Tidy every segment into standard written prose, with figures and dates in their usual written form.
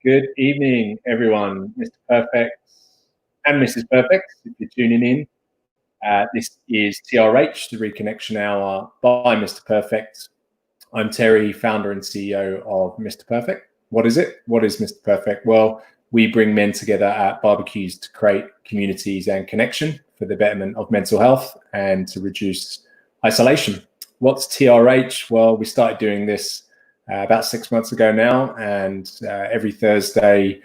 Good evening, everyone. Mr. Perfect and Mrs. Perfect, if you're tuning in. This is TRH, the Reconnection Hour by Mr. Perfect. I'm Terry, founder and CEO of Mr. Perfect. What is it? What is Mr. Perfect? Well, we bring men together at barbecues to create communities and connection for the betterment of mental health and to reduce isolation. What's TRH? Well, we started doing this about 6 months ago now, and every Thursday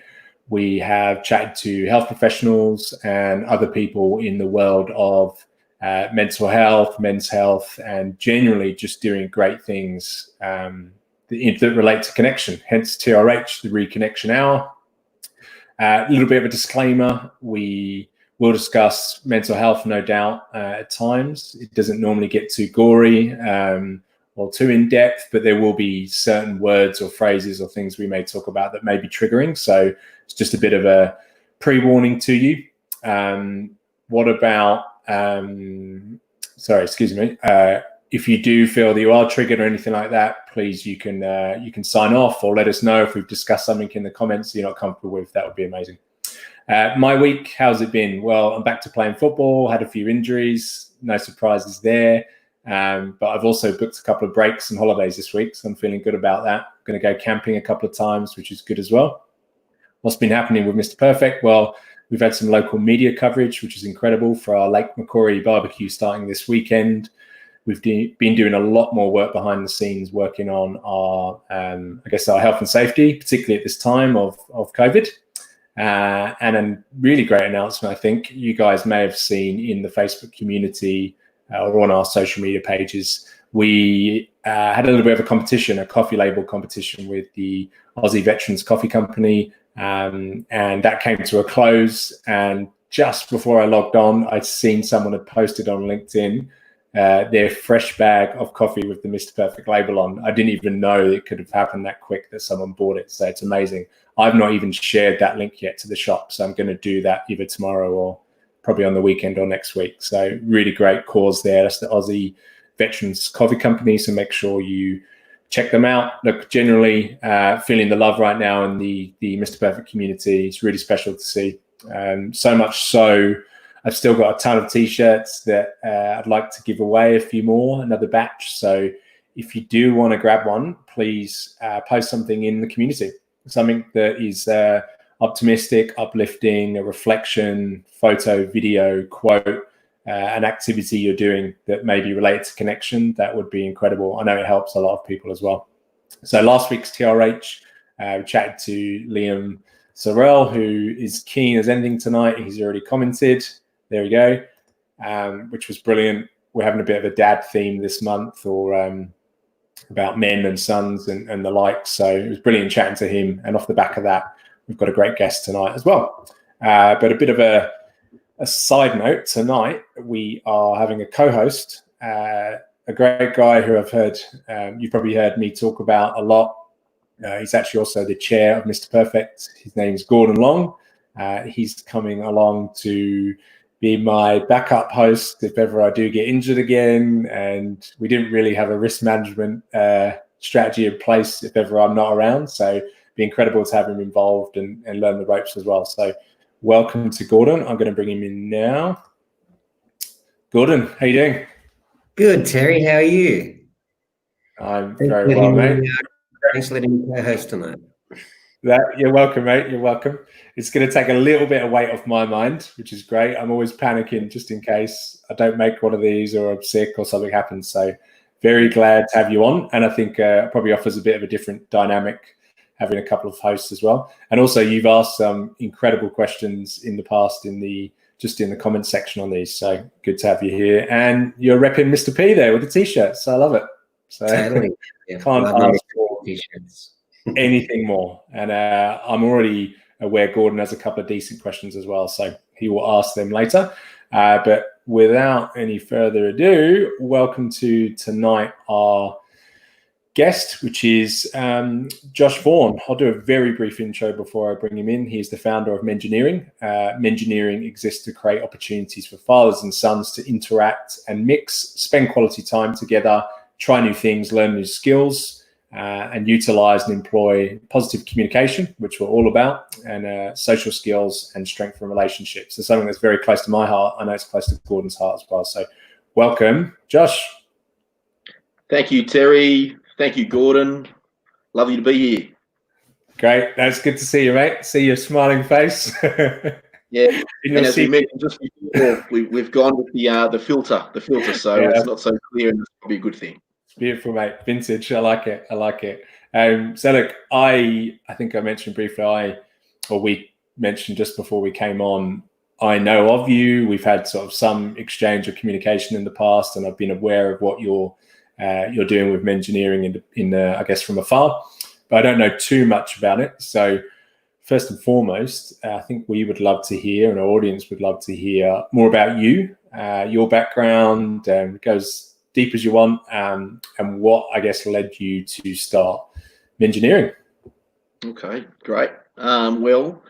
we have chatted to health professionals and other people in the world of mental health, men's health, and generally just doing great things that relate to connection, hence TRH, the Reconnection Hour. A little bit of a disclaimer, we will discuss mental health, no doubt, at times. It doesn't normally get too gory or too in-depth, but there will be certain words or phrases or things we may talk about that may be triggering. So it's just a bit of a pre-warning to you. What about, if you do feel that you are triggered or anything like that, please, you can sign off or let us know if we've discussed something in the comments you're not comfortable with. That would be amazing. My week, how's it been? Well, I'm back to playing football, had a few injuries, no surprises there. But I've also booked a couple of breaks and holidays this week, so I'm feeling good about that. I'm going to go camping a couple of times, which is good as well. What's been happening with Mr. Perfect? Well, we've had some local media coverage, which is incredible, for our Lake Macquarie barbecue starting this weekend. We've been doing a lot more work behind the scenes, working on our, our health and safety, particularly at this time of COVID. And a really great announcement, I think you guys may have seen in the Facebook community or on our social media pages. We had a little bit of a competition, a coffee label competition with the Aussie Veterans Coffee Company, and that came to a close. And just before I logged on, I'd seen someone had posted on LinkedIn their fresh bag of coffee with the Mr. Perfect label on. I didn't even know it could have happened that quick that someone bought it, so it's amazing. I've not even shared that link yet to the shop, so I'm going to do that either tomorrow or probably on the weekend or next week. So really great cause there. That's the Aussie Veterans Coffee Company. So make sure you check them out. Look, generally feeling the love right now in the Mr. Perfect community. It's really special to see. So much so, I've still got a ton of t-shirts that I'd like to give away, a few more, another batch. So if you do want to grab one, please post something in the community. Something that is optimistic, uplifting, a reflection, photo, video, quote, an activity you're doing that may be related to connection. That would be incredible. I know it helps a lot of people as well. So last week's TRH, we chatted to Liam Sorrell, who is keen as anything tonight. He's already commented. There we go, which was brilliant. We're having a bit of a dad theme this month, or about men and sons and the like. So it was brilliant chatting to him. And off the back of that, we've got a great guest tonight as well. But a bit of a side note, tonight we are having a co-host, a great guy who I've heard, you've probably heard me talk about a lot. He's actually also the chair of Mr. Perfect. His name is Gordon Long. He's coming along to be my backup host if ever I do get injured again. And we didn't really have a risk management strategy in place if ever I'm not around. So be incredible to have him involved and learn the ropes as well. So welcome to Gordon. I'm going to bring him in now. Gordon, how you doing? Good, Terry. How are you? I'm very well, mate. Thanks for letting me co-host tonight. You're welcome, mate. You're welcome. It's going to take a little bit of weight off my mind, which is great. I'm always panicking just in case I don't make one of these or I'm sick or something happens. So very glad to have you on. And I think it probably offers a bit of a different dynamic having a couple of hosts as well. And also you've asked some incredible questions in the past in the comment section on these. So good to have you here. And you're repping Mr. P there with the t-shirt. So I love it. So totally. Yeah. Can't ask for t-shirts. Anything more. And I'm already aware Gordon has a couple of decent questions as well. So he will ask them later. But without any further ado, welcome to tonight our guest, which is Josh Vaughan. I'll do a very brief intro before I bring him in. He's the founder of Mengineering. Mengineering exists to create opportunities for fathers and sons to interact and mix, spend quality time together, try new things, learn new skills. and utilize and employ positive communication, which we're all about, and social skills and strength in relationships. So something that's very close to my heart. I know it's close to Gordon's heart as well. So welcome, Josh. Thank you, Terry. Thank you, Gordon. Lovely to be here. Great. That's good to see you, mate. See your smiling face. Yeah. And as we mentioned just before, we've gone with the filter, so yeah, it's not so clear, and it's probably a good thing. Beautiful, mate. Vintage. I like it. So look, I think I mentioned briefly, we mentioned just before we came on, I know of you. We've had sort of some exchange of communication in the past, and I've been aware of what you're doing with Mengineering in I guess from afar, but I don't know too much about it. So first and foremost, I think we would love to hear, and our audience would love to hear more about you, your background, go as deep as you want, and what I guess led you to start Mengineering. Okay, great. Well,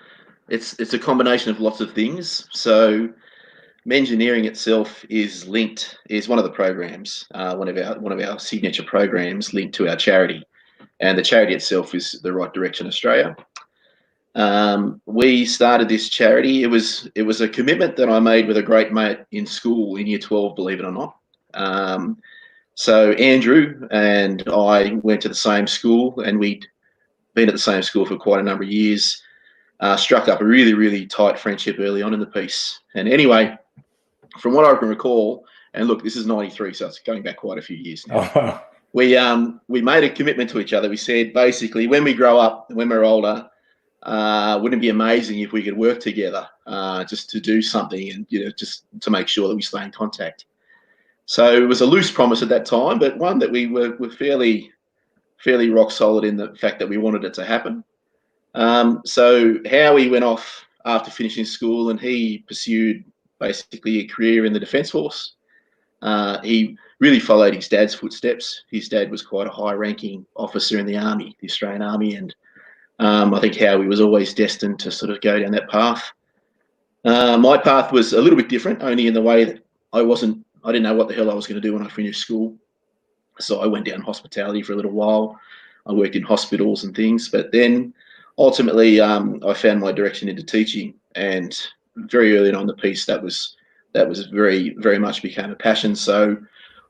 it's a combination of lots of things. So Mengineering itself is one of the programs, one of our signature programs linked to our charity, and the charity itself is the Right Direction Australia. We started this charity. It was a commitment that I made with a great mate in school in year 12, believe it or not. So Andrew and I went to the same school, and we'd been at the same school for quite a number of years. Struck up a really, really tight friendship early on in the piece. And anyway, from what I can recall, and look, this is 93, so it's going back quite a few years now. Oh. We made a commitment to each other. We said, basically, when we grow up, when we're older, wouldn't it be amazing if we could work together, just to do something, and just to make sure that we stay in contact. So it was a loose promise at that time, but one that we were fairly rock solid in the fact that we wanted it to happen. So Howie went off after finishing school, and he pursued basically a career in the Defence Force. He really followed his dad's footsteps. His dad was quite a high-ranking officer in the Army, the Australian Army, and I think Howie was always destined to sort of go down that path. My path was a little bit different, only in the way that I didn't know what the hell I was going to do when I finished school. So I went down hospitality for a little while. I worked in hospitals and things, but then ultimately I found my direction into teaching, and very early on in the piece that was very, very much became a passion. So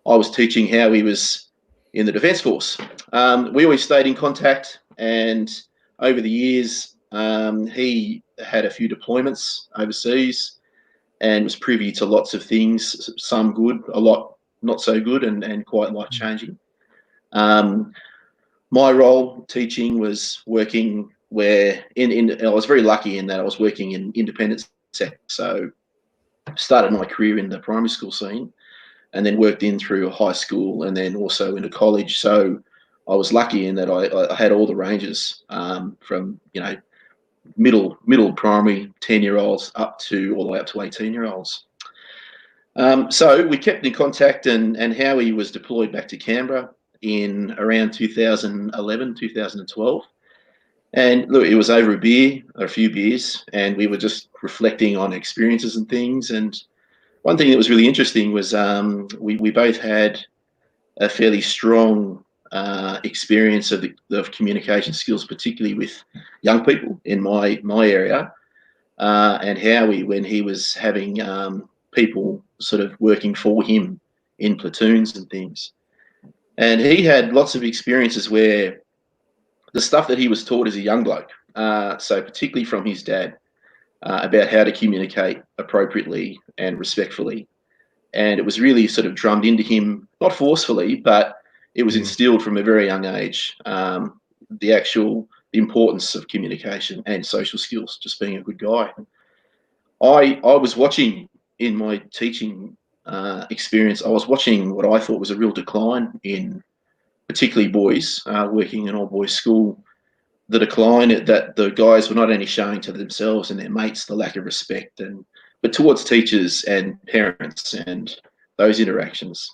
I was teaching how he was in the Defence Force. We always stayed in contact, and over the years he had a few deployments overseas and was privy to lots of things, some good, a lot not so good, and quite life-changing. My role teaching was working where I was very lucky in that I was working in independent sector. So started my career in the primary school scene, and then worked in through high school, and then also into college. So I was lucky in that I had all the ranges, from middle primary 10-year-olds all the way up to 18-year-olds. So we kept in contact, and Howie was deployed back to Canberra in around 2011, 2012. And look, it was over a few beers, and we were just reflecting on experiences and things. And one thing that was really interesting was we both had a fairly strong experience of communication skills, particularly with young people in my area. And Howie, when he was having people sort of working for him in platoons and things. And he had lots of experiences where the stuff that he was taught as a young bloke, so particularly from his dad, about how to communicate appropriately and respectfully. And it was really sort of drummed into him, not forcefully, but it was instilled from a very young age, the importance of communication and social skills, just being a good guy. I was watching in my teaching experience, I was watching what I thought was a real decline in particularly boys working in all boys school. The decline that the guys were not only showing to themselves and their mates, the lack of respect, but towards teachers and parents and those interactions.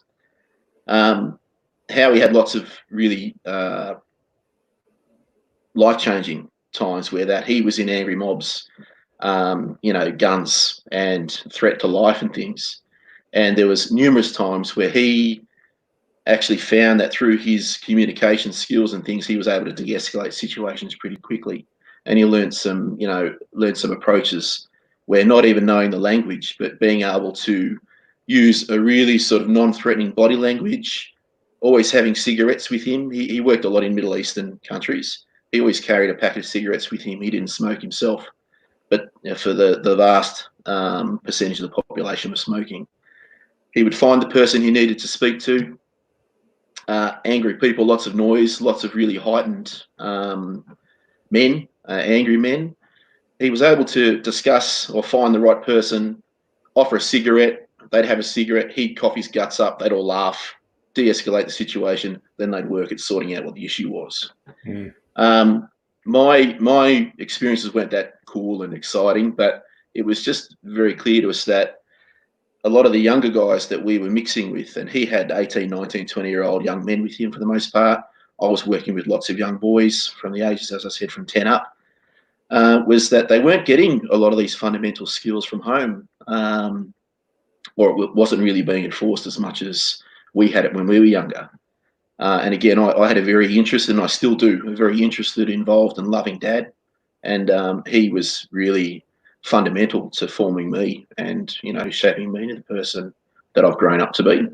How we had lots of really life-changing times where that he was in angry mobs, guns and threat to life and things. And there was numerous times where he actually found that through his communication skills and things, he was able to de-escalate situations pretty quickly. And he learned some, learned some approaches where not even knowing the language, but being able to use a really sort of non-threatening body language, always having cigarettes with him. He worked a lot in Middle Eastern countries. He always carried a packet of cigarettes with him. He didn't smoke himself, but for the vast percentage of the population was smoking. He would find the person he needed to speak to. Angry people, lots of noise, lots of really heightened men, angry men. He was able to discuss or find the right person, offer a cigarette. They'd have a cigarette. He'd cough his guts up. They'd all laugh, de-escalate the situation. Then they'd work at sorting out what the issue was. My experiences weren't that cool and exciting, but it was just very clear to us that a lot of the younger guys that we were mixing with, and he had 18, 19, 20-year-old young men with him for the most part. I was working with lots of young boys from the ages, as I said, from 10 up, was that they weren't getting a lot of these fundamental skills from home, or it wasn't really being enforced as much as we had it when we were younger. And again, I had a very interested, and I still do, a very interested, involved and loving dad. And he was really fundamental to forming me and, shaping me into the person that I've grown up to be.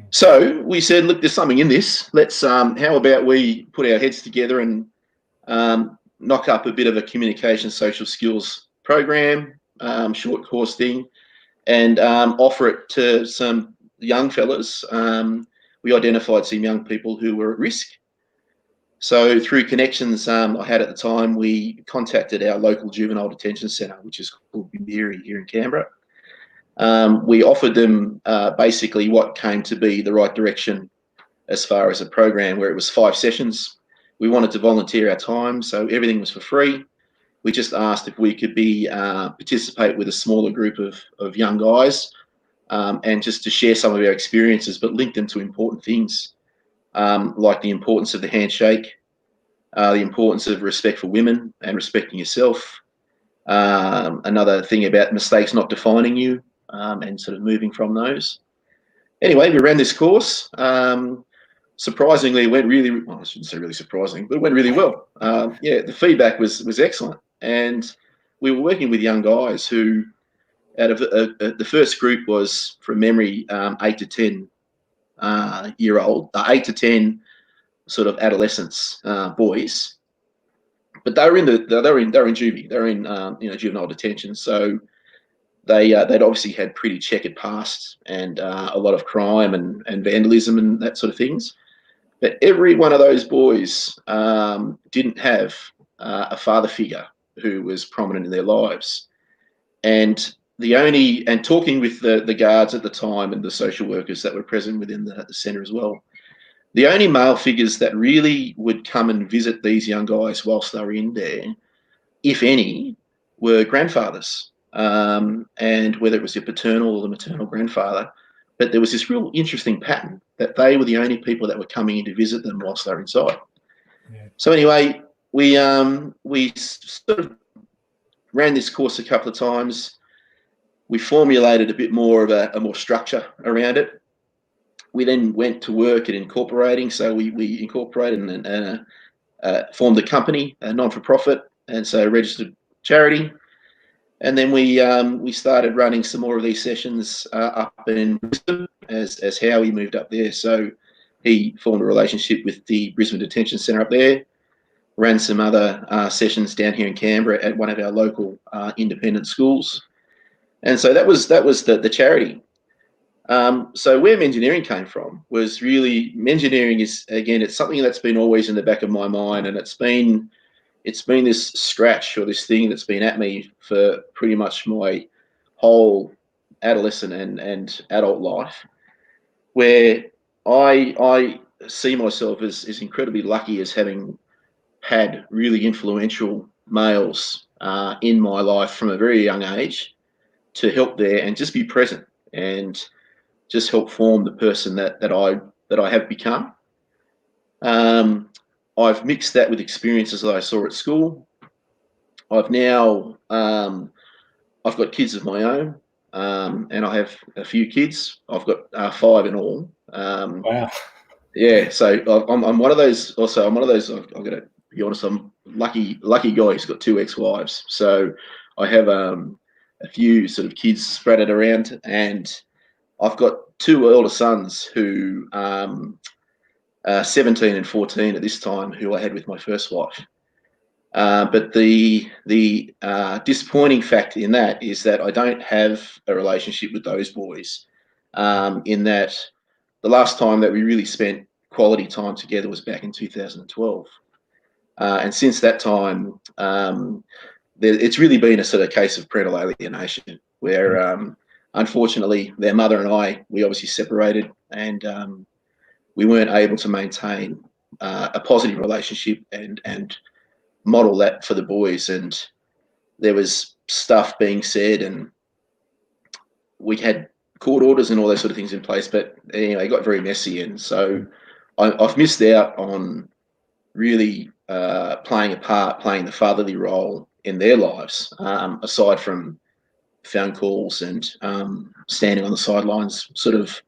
So we said, look, there's something in this. Let's, how about we put our heads together and knock up a bit of a communication social skills program, short course thing, and offer it to some young fellas. We identified some young people who were at risk. So through connections I had at the time, we contacted our local juvenile detention centre, which is called Mengineering here in Canberra. We offered them basically what came to be the right direction as far as a program where it was 5 sessions. We wanted to volunteer our time, so everything was for free. We just asked if we could participate with a smaller group of young guys and just to share some of our experiences, but link them to important things like the importance of the handshake, the importance of respect for women and respecting yourself. Another thing about mistakes not defining you and sort of moving from those. Anyway, we ran this course. Surprisingly, it went really, well, I shouldn't say really surprising, but it went really well. Yeah, the feedback was excellent. And we were working with young guys who, out of the first group was, from memory, 8 to 10 year old, 8 to 10 sort of adolescents, boys. But they were in juvie, they were in juvenile detention. So they'd obviously had pretty checkered past and a lot of crime and vandalism and that sort of things. But every one of those boys didn't have a father figure who was prominent in their lives. And talking with the guards at the time and the social workers that were present within the centre as well, the only male figures that really would come and visit these young guys whilst they were in there, if any, were grandfathers. And whether it was your paternal or the maternal grandfather, but there was this real interesting pattern that they were the only people that were coming in to visit them whilst they were inside. Yeah. So anyway, we sort of ran this course a couple of times. We formulated a bit more of a more structure around it. We then went to work at incorporating. So we incorporated and formed a company, a non-for-profit, and so registered charity. And then we started running some more of these sessions up in Brisbane as Howie moved up there. So he formed a relationship with the Brisbane Detention Centre up there, ran some other sessions down here in Canberra at one of our local independent schools. And so that was the charity. So where Mengineering came from was really, Mengineering is, again, it's something that's been always in the back of my mind, and it's been this scratch or this thing that's been at me for pretty much my whole adolescent and adult life, where I see myself as incredibly lucky as having had really influential males in my life from a very young age to help there and just be present and just help form the person that I have become. I've mixed that with experiences that I saw at school. I've now I've got kids of my own. and I have a few kids. I've got 5 in all. Wow. Yeah, so I'm one of those. Also, I'm one of those. I've got to be honest. I'm lucky guy who's got 2 ex-wives. So I have a few sort of kids spread it around, and I've got 2 older sons who 17 and 14 at this time, who I had with my first wife. But the disappointing fact in that is that I don't have a relationship with those boys. In that, the last time that we really spent quality time together was back in 2012, and since that time, it's really been a sort of case of parental alienation, where unfortunately their mother and we obviously separated, and we weren't able to maintain a positive relationship and model that for the boys. And there was stuff being said, and we had court orders and all those sort of things in place, but anyway, it got very messy. And so I've missed out on really playing the fatherly role in their lives, aside from phone calls and standing on the sidelines, sort of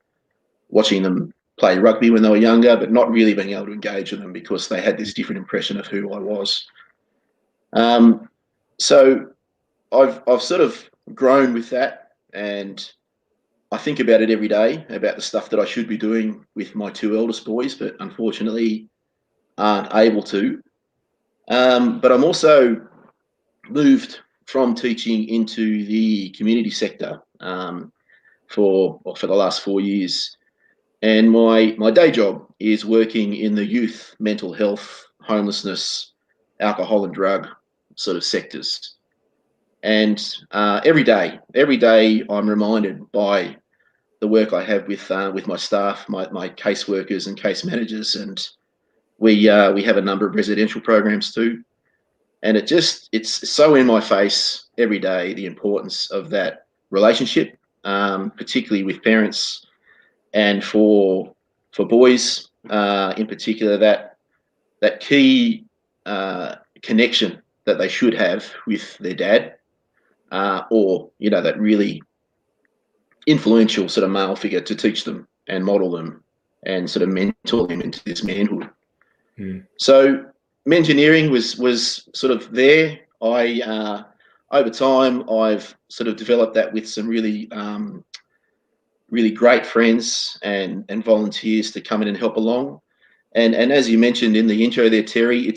watching them play rugby when they were younger, but not really being able to engage with them because they had this different impression of who I was. So I've sort of grown with that, and I think about it every day, about the stuff that I should be doing with my 2 eldest boys, but unfortunately aren't able to. But I'm also moved from teaching into the community sector for the last 4 years. And my day job is working in the youth mental health, homelessness, alcohol and drug sort of sectors. And every day I'm reminded by the work I have with my staff, my caseworkers and case managers, and we have a number of residential programs too. And it's so in my face every day, the importance of that relationship, particularly with parents, and for boys in particular, that key connection that they should have with their dad, or that really influential sort of male figure to teach them and model them and sort of mentor them into this manhood. So Mengineering was sort of there. Over time, I've sort of developed that with some really really great friends and volunteers to come in and help along. And as you mentioned in the intro there, Terry,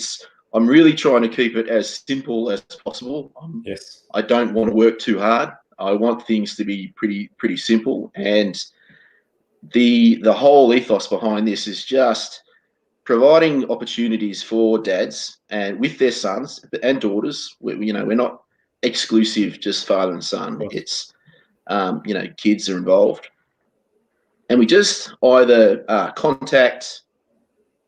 I'm really trying to keep it as simple as possible. Yes. I don't want to work too hard. I want things to be pretty simple. And the whole ethos behind this is just providing opportunities for dads and with their sons and daughters. We're not exclusive, just father and son. It's kids are involved, and we just either contact,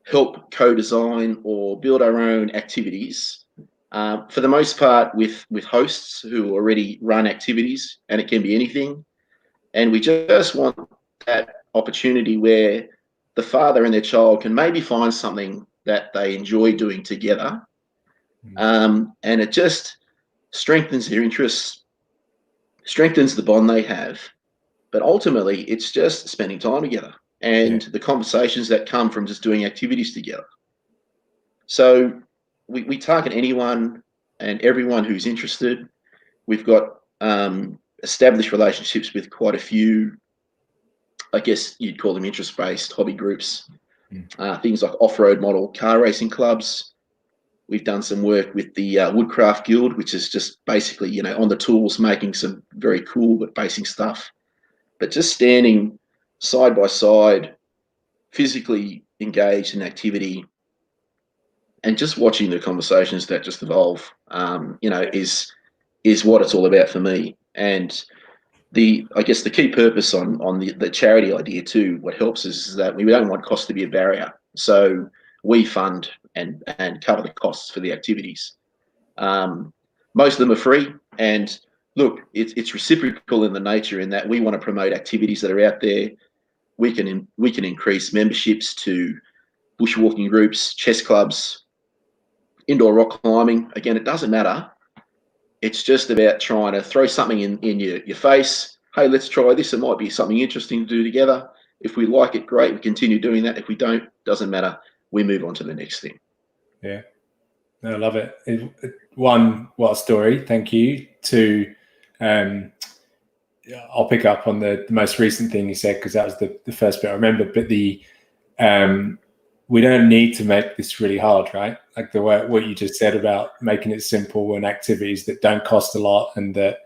help co-design, or build our own activities. For the most part, with hosts who already run activities, and it can be anything. And we just want that opportunity where the father and their child can maybe find something that they enjoy doing together, and it just strengthens their interests, strengthens the bond they have. But ultimately, it's just spending time together and the conversations that come from just doing activities together. So we target anyone and everyone who's interested. We've got established relationships with quite a few, I guess you'd call them interest-based hobby groups, things like off-road model car racing clubs. We've done some work with the Woodcraft Guild, which is just basically, on the tools, making some very cool but basic stuff. But just standing side by side, physically engaged in activity, and just watching the conversations that just evolve, is what it's all about for me. And I guess the key purpose on the charity idea too, what helps us is that we don't want cost to be a barrier. So we fund and cover the costs for the activities. Most of them are free, and look, it's reciprocal in the nature in that we want to promote activities that are out there. We can increase memberships to bushwalking groups, chess clubs, indoor rock climbing. Again, it doesn't matter. It's just about trying to throw something in your face, hey, let's try this. It might be something interesting to do together. If we like it, great. We continue doing that. If we don't, doesn't matter. We move on to the next thing. Yeah. I love it. One, what a story. Thank you. Two, I'll pick up on the most recent thing you said, because that was the first bit I remember. But we don't need to make this really hard, right? Like what you just said about making it simple and activities that don't cost a lot, and that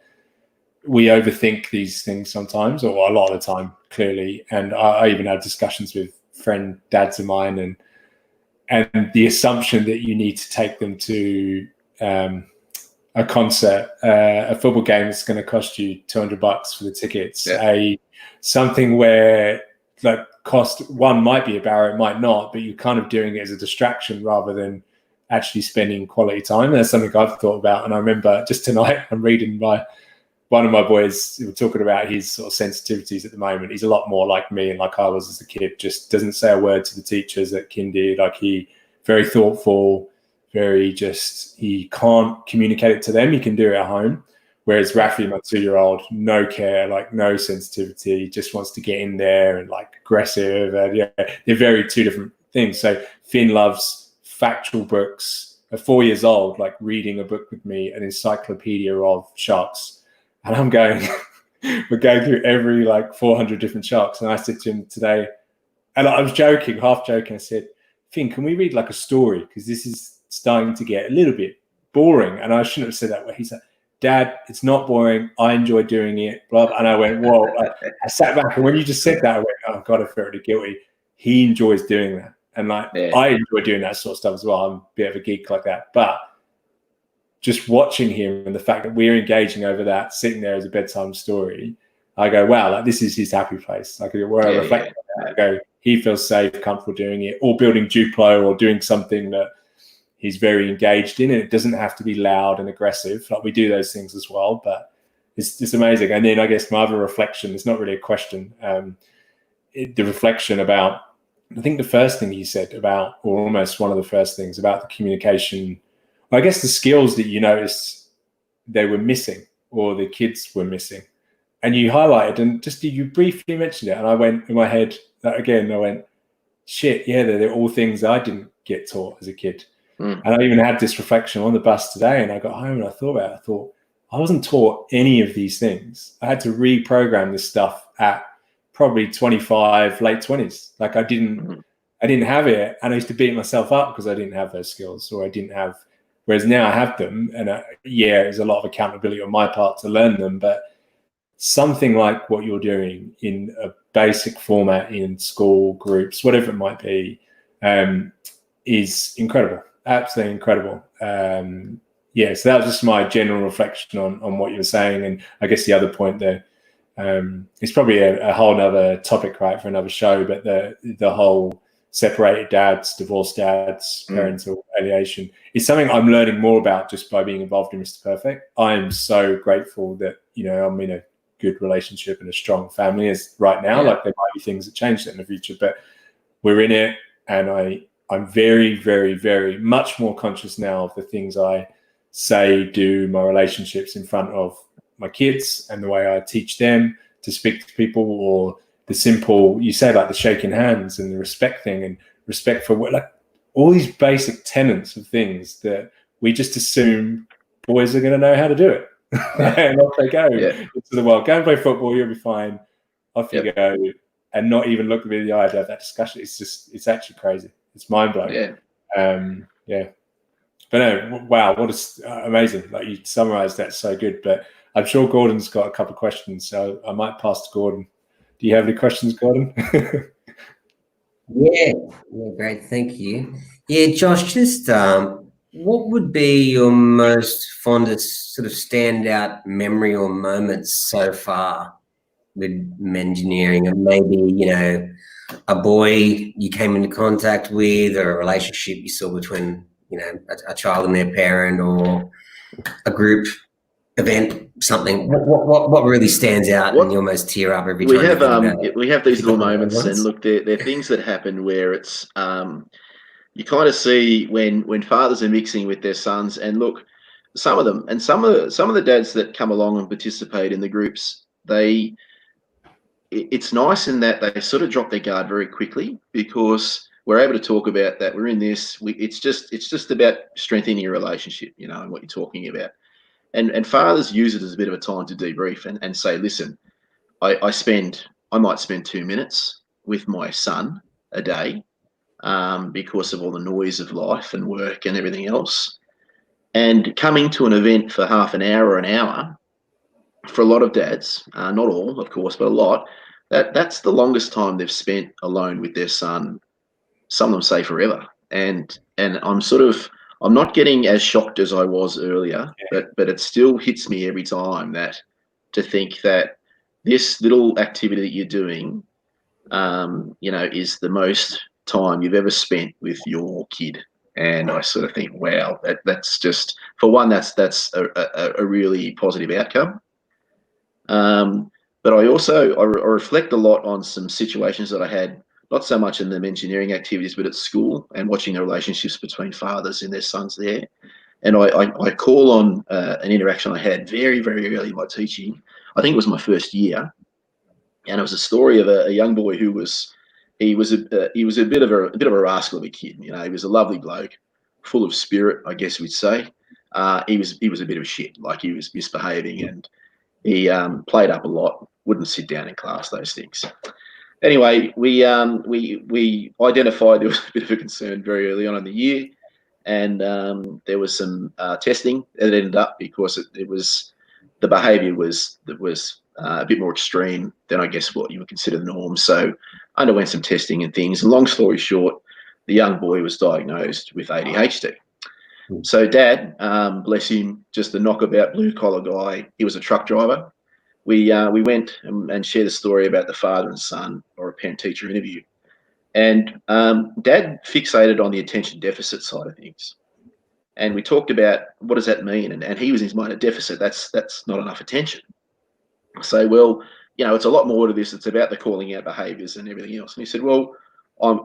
we overthink these things sometimes, or a lot of the time, clearly. And I even had discussions with friend dads of mine, and the assumption that you need to take them to a concert, a football game that's going to cost you $200 for the tickets, something where like cost one might be a barrier, it might not, but you're kind of doing it as a distraction rather than actually spending quality time. And that's something I've thought about. And I remember just tonight I'm reading one of my boys, we were talking about his sort of sensitivities at the moment. He's a lot more like me and like I was as a kid, just doesn't say a word to the teachers at kindy. Like he very thoughtful, he can't communicate it to them. He can do it at home. Whereas Rafi, my 2-year-old, no care, like no sensitivity, just wants to get in there and like aggressive. And yeah, they're very two different things. So Finn loves factual books. At 4 years old, like reading a book with me, an encyclopedia of sharks. And I'm going, we're going through every like 400 different sharks. And I said to him today, and I was joking, half joking, I said, Finn, can we read like a story? Because this is starting to get a little bit boring. And I shouldn't have said that way. He said, Dad, it's not boring. I enjoy doing it. Blah, blah. And I went, whoa. I sat back, and when you just said that, I went, oh God, I felt really guilty. He enjoys doing that. And like, I enjoy doing that sort of stuff as well. I'm a bit of a geek like that. But just watching him and the fact that we're engaging over that, sitting there as a bedtime story, I go, wow, like this is his happy place. Like where I reflect on that, I go, he feels safe, comfortable doing it, or building Duplo or doing something that he's very engaged in. And it doesn't have to be loud and aggressive. Like we do those things as well, but it's just amazing. And then I guess my other reflection, it's not really a question. The reflection about, I think the first thing you said about, or almost one of the first things about the communication, I guess the skills that you noticed they were missing or the kids were missing. And you highlighted, and just you briefly mentioned it, and I went in my head again, I went, shit, yeah, they're all things I didn't get taught as a kid. And I even had this reflection on the bus today, and I got home and I thought about it. I thought, I wasn't taught any of these things. I had to reprogram this stuff at probably 25, late 20s. Like I didn't have it, and I used to beat myself up because I didn't have those skills, or I didn't have, whereas now I have them, and there's a lot of accountability on my part to learn them, but something like what you're doing in a basic format in school groups, whatever it might be, is incredible. Absolutely incredible. So that was just my general reflection on what you were saying. And I guess the other point there, it's probably a whole nother topic, right, for another show, but the whole separated dads, divorced dads, parental alienation is something I'm learning more about just by being involved in Mr. Perfect. I'm so grateful that, I'm in a good relationship and a strong family as right now. Like there might be things that change that in the future, but we're in it. And I'm very, very, very much more conscious now of the things I say, do, my relationships in front of my kids and the way I teach them to speak to people, or the simple, you say like the shaking hands and the respect thing, and respect for what, like all these basic tenets of things that we just assume boys are going to know how to do it. And off they go into the world. Go and play football, you'll be fine. Off you go, and not even look me in the eye to have that discussion. It's actually crazy. It's mind blowing. But no, wow, what is amazing. Like you summarized that so good. But I'm sure Gordon's got a couple of questions, so I might pass to Gordon. Do you have any questions, Gordon? Yeah, great. Thank you. Yeah, Josh, just what would be your most fondest sort of standout memory or moments so far with Mengineering? And maybe, a boy you came into contact with, or a relationship you saw between, a child and their parent, or a group event, something. What really stands out and you almost tear up every time you think about it? We have these little moments, and look, they're things that happen where it's you kind of see when fathers are mixing with their sons, and look, some of the dads that come along and participate in the groups, it's nice in that they sort of drop their guard very quickly, because we're able to talk about that. We're in this. It's just about strengthening your relationship, and what you're talking about. And fathers use it as a bit of a time to debrief and say, listen, I might spend 2 minutes with my son a day, because of all the noise of life and work and everything else. And coming to an event for half an hour or an hour, for a lot of dads, not all, of course, but a lot, that's the longest time they've spent alone with their son. Some of them say forever. And I'm not getting as shocked as I was earlier, but it still hits me every time to think that this little activity that you're doing, is the most time you've ever spent with your kid. And I sort of think, wow, that's just, for one, that's a really positive outcome. But I also I reflect a lot on some situations that I had, not so much in the Mengineering activities, but at school, and watching the relationships between fathers and their sons there. And I call on an interaction I had very, very early in my teaching. I think it was my first year, and it was a story of a young boy who was a bit of a rascal of a kid. He was a lovely bloke, full of spirit, I guess we'd say. He was a bit of a shit, like he was misbehaving, and he played up a lot, wouldn't sit down in class, those things. Anyway, we identified there was a bit of a concern very early on in the year, and there was some testing that ended up, because the behaviour was a bit more extreme than, I guess, what you would consider the norm. So underwent some testing and things. And long story short, the young boy was diagnosed with ADHD. So Dad, bless him, just a knockabout blue-collar guy. He was a truck driver. We went and shared a story about the father and son, or a parent-teacher interview. And Dad fixated on the attention deficit side of things. And we talked about, what does that mean? And he was in his mind, a deficit, that's not enough attention. So, well, it's a lot more to this. It's about the calling out behaviours and everything else. And he said, well,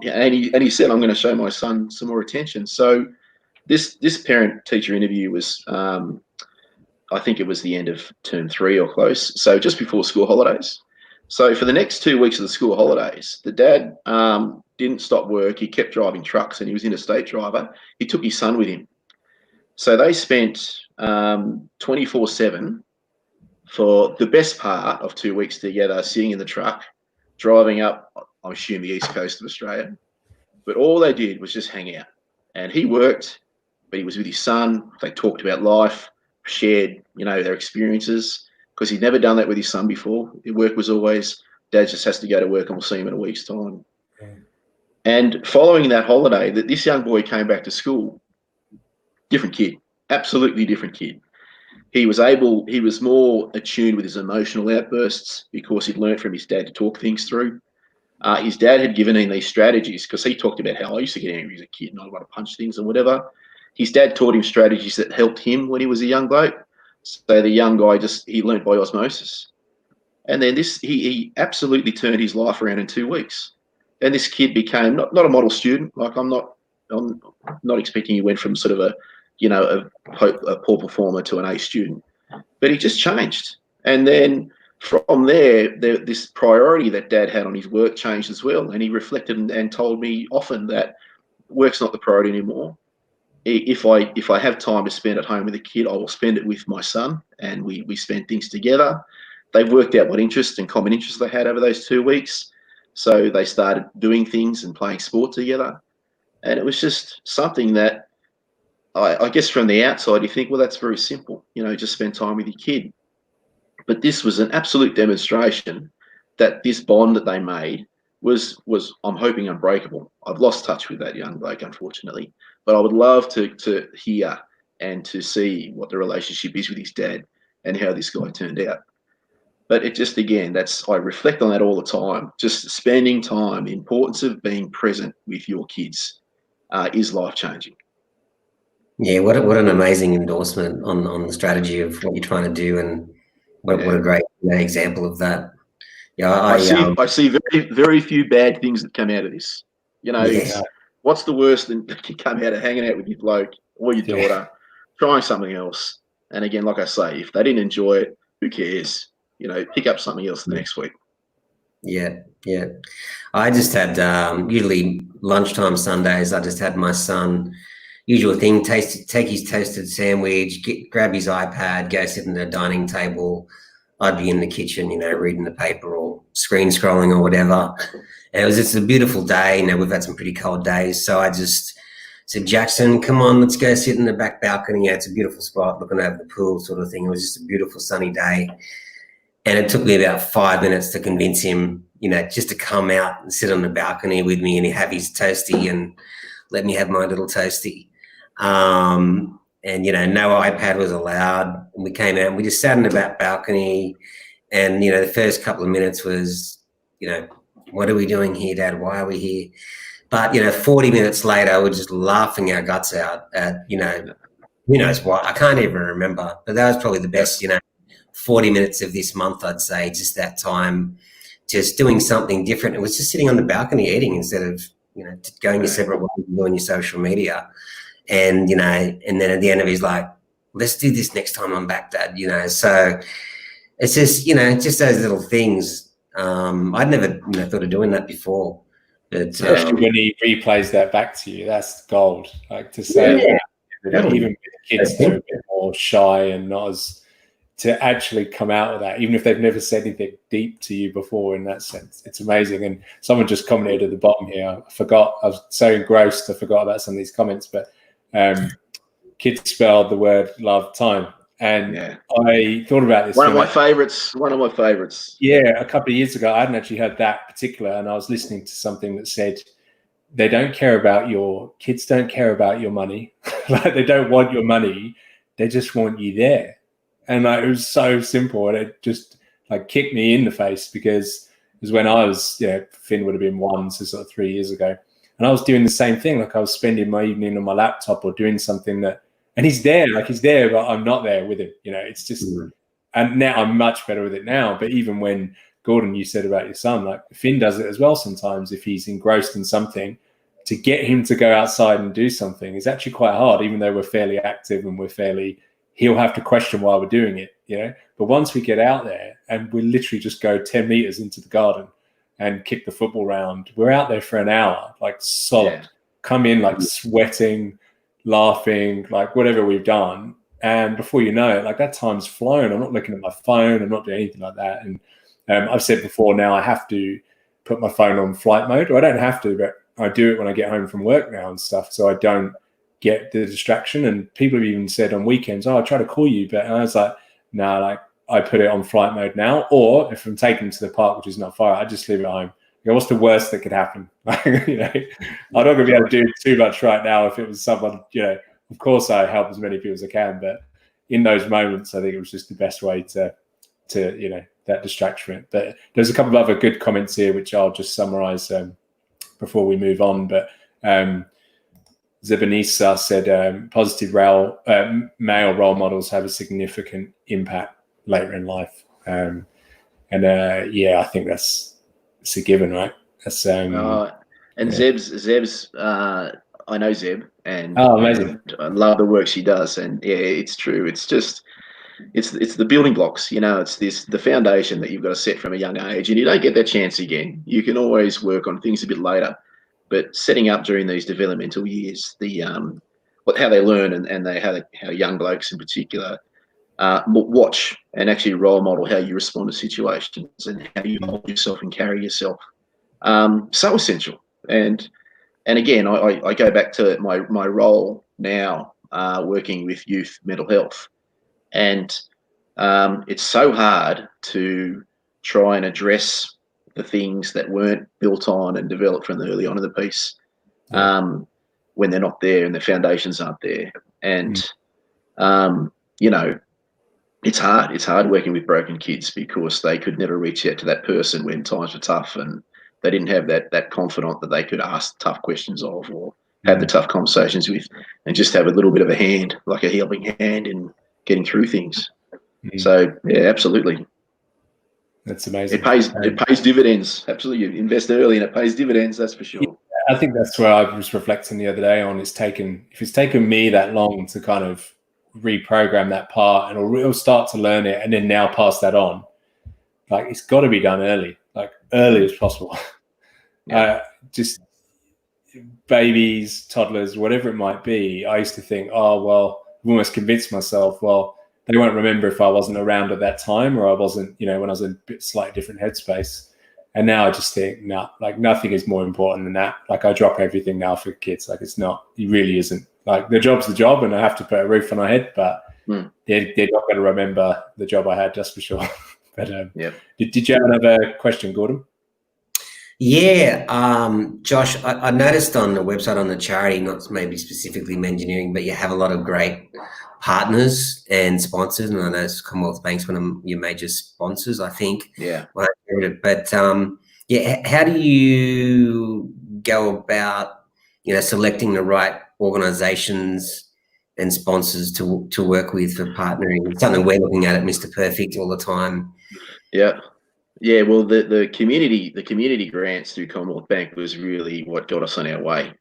he said, I'm going to show my son some more attention. So this parent-teacher interview was, I think it was the end of term 3 or close, so just before school holidays. So for the next 2 weeks of the school holidays, the dad didn't stop work. He kept driving trucks, and he was interstate driver. He took his son with him. So they spent 24/7 for the best part of 2 weeks together, sitting in the truck, driving up, I assume, the east coast of Australia. But all they did was just hang out. And he worked, but he was with his son. They talked about life, shared, their experiences, because he'd never done that with his son before. The work was always, Dad just has to go to work and we'll see him in a week's time. Yeah. And following that holiday, this young boy came back to school, different kid, absolutely different kid. He was more attuned with his emotional outbursts, because he'd learned from his dad to talk things through. His dad had given him these strategies, because he talked about how I used to get angry as a kid and I'd want to punch things and whatever. His dad taught him strategies that helped him when he was a young bloke. So the young guy he learned by osmosis. And then he absolutely turned his life around in 2 weeks. And this kid became not a model student. Like, I'm not expecting he went from sort of a poor performer to an A student, but he just changed. And then from there, this priority that Dad had on his work changed as well. And he reflected and told me often that work's not the priority anymore. If I have time to spend at home with a kid, I will spend it with my son, and we spend things together. They've worked out what interests and common interests they had over those 2 weeks. So they started doing things and playing sport together. And it was just something that I guess from the outside, you think, well, that's very simple, just spend time with your kid. But this was an absolute demonstration that this bond that they made was I'm hoping, unbreakable. I've lost touch with that young bloke, unfortunately, but I would love to hear and to see what the relationship is with his dad and how this guy turned out. But it just, again, I reflect on that all the time. Just spending time, the importance of being present with your kids is life-changing. Yeah, what an amazing endorsement on the strategy of what you're trying to do, and what a great example of that. Yeah, I see very, very few bad things that come out of this. What's the worst that can come out of hanging out with your bloke or your daughter, trying something else? And again, like I say, if they didn't enjoy it, who cares? pick up something else the next week. Yeah. I just had usually lunchtime Sundays. I just had my son, usual thing, take his toasted sandwich, grab his iPad, go sit in the dining table. I'd be in the kitchen, reading the paper or screen scrolling or whatever. And it was just a beautiful day. We've had some pretty cold days, so I just said, Jackson, come on, let's go sit in the back balcony. It's a beautiful spot, looking over the pool, sort of thing. It was just a beautiful sunny day. And it took me about 5 minutes to convince him, just to come out and sit on the balcony with me and have his toasty and let me have my little toasty. And, no iPad was allowed. And we came out and we just sat in the back balcony. And, the first couple of minutes was, what are we doing here, Dad? Why are we here? But, 40 minutes later, we're just laughing our guts out at, who knows what. I can't even remember. But that was probably the best, 40 minutes of this month, I'd say, just that time, just doing something different. It was just sitting on the balcony eating instead of, going your separate ways and doing your social media. And, and then at the end of it, he's like, let's do this next time I'm back, Dad, So it's just, just those little things. I'd never, thought of doing that before. But, especially when he replays that back to you, that's gold. Like to say that even with kids that are a bit more shy and not as, to actually come out of that, even if they've never said anything deep to you before in that sense, it's amazing. And someone just commented at the bottom here, I was so engrossed, I forgot about some of these comments, but kids spelled the word love time. And I thought about this. One of my favorites. Yeah, a couple of years ago, I hadn't actually heard that particular, and I was listening to something that said, kids don't care about your money. Like they don't want your money. They just want you there. And it was so simple, and it just kicked me in the face because it was when I was, Finn would have been 1, so sort of 3 years ago. And I was doing the same thing. I was spending my evening on my laptop or doing something and he's there, but I'm not there with him. It's just, and now I'm much better with it now. But even when Gordon, you said about your son, Finn does it as well sometimes. If he's engrossed in something, to get him to go outside and do something is actually quite hard, even though we're fairly active and he'll have to question why we're doing it, But once we get out there and we literally just go 10 meters into the garden and kick the football round, we're out there for an hour, solid. Come in sweating, laughing, whatever we've done. And before you know it, that time's flown. I'm not looking at my phone. I'm not doing anything like that. And I've said before, now I have to put my phone on flight mode. Or I don't have to, but I do it when I get home from work now and stuff. So I don't get the distraction. And people have even said on weekends, I try to call you, but I was like, no, I put it on flight mode now. Or if I'm taking them to the park, which is not far, I just leave it at home. What's the worst that could happen? I'm not going to be able to do too much right now. If it was someone, of course I help as many people as I can, but in those moments, I think it was just the best way to that distraction. But there's a couple of other good comments here, which I'll just summarize before we move on. But Zebanisa said, positive male role models have a significant impact later in life. I think it's a given, right? That's Zeb's I know Zeb, and amazing. And I love the work she does, and it's true. It's just it's the building blocks, it's the foundation that you've got to set from a young age, and you don't get that chance again. You can always work on things a bit later, but setting up during these developmental years, how they learn and how young blokes in particular watch and actually role model how you respond to situations and how you hold yourself and carry yourself. So essential. And again, I go back to my role now, working with youth mental health, and it's so hard to try and address the things that weren't built on and developed from early on in the piece, when they're not there and the foundations aren't there. And it's hard. It's hard working with broken kids because they could never reach out to that person when times were tough, and they didn't have that confidant that they could ask tough questions of or have the tough conversations with, and just have a little bit of a hand, like a helping hand in getting through things. So absolutely. That's amazing. It pays dividends. Absolutely. You invest early and it pays dividends, that's for sure. I think that's where I was reflecting the other day on. If it's taken me that long to kind of reprogram that part, and it'll start to learn it and then now pass that on, like it's got to be done early, like early as possible. Just babies, toddlers, whatever it might be. I used to think, oh, well, I've almost convinced myself, well, they won't remember if I wasn't around at that time, or I wasn't, when I was in a slightly different headspace. And now I just think, no, like nothing is more important than that. Like I drop everything now for kids. Like it really isn't. Like the job's the job, and I have to put a roof on my head, but they're not going to remember the job I had, just for sure. But did you have another question, Gordon? Yeah, Josh, I noticed on the website on the charity, not maybe specifically Mengineering, but you have a lot of great partners and sponsors, and I know Commonwealth Bank's one of your major sponsors, I think. Yeah. But how do you go about, selecting the right organisations and sponsors to work with for partnering? It's something we're looking at Mr. Perfect all the time. Yeah. Yeah, well, the community grants through Commonwealth Bank was really what got us on our way.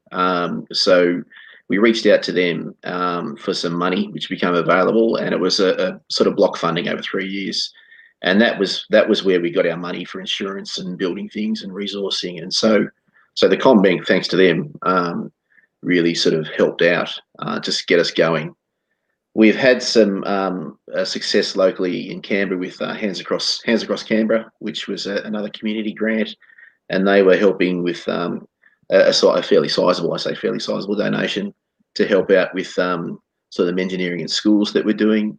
So we reached out to them for some money, which became available, and it was a sort of block funding over 3 years, and that was where we got our money for insurance and building things and resourcing. And so the CommBank, thanks to them, really sort of helped out, just get us going. We've had some success locally in Canberra with Hands Across Canberra, which was another community grant, and they were helping with a fairly sizable donation to help out with sort of the Mengineering in schools that we're doing.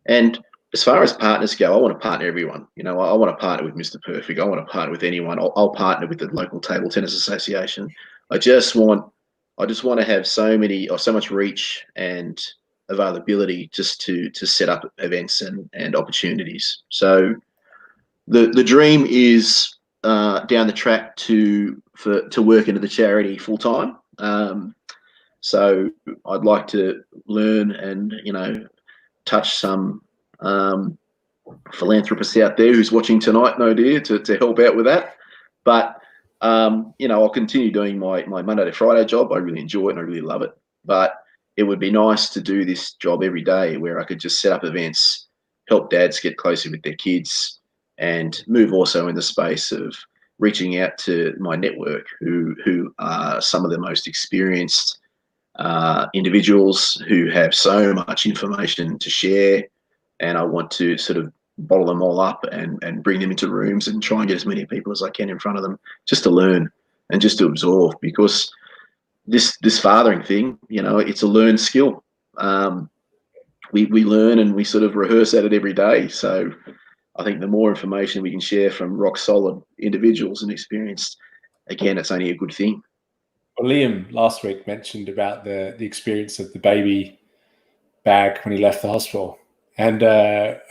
And as far as partners go, I want to partner everyone. I want to partner with Mr. Perfect. I want to partner with anyone. I'll partner with the local table tennis association. I just want to have so much reach and availability just to set up events and opportunities. So the dream is down the track to work into the charity full time. So I'd like to learn and touch some philanthropists out there who's watching tonight, no dear, to help out with that. But I'll continue doing my Monday to Friday job. I really enjoy it and I really love it. But it would be nice to do this job every day where I could just set up events, help dads get closer with their kids, and move also in the space of reaching out to my network who are some of the most experienced individuals who have so much information to share. And I want to sort of bottle them all up and bring them into rooms and try and get as many people as I can in front of them just to learn and just to absorb, because this fathering thing, it's a learned skill. We learn and we sort of rehearse at it every day. So I think the more information we can share from rock solid individuals and experienced, again, it's only a good thing. Well, Liam last week mentioned about the experience of the baby bag when he left the hospital. And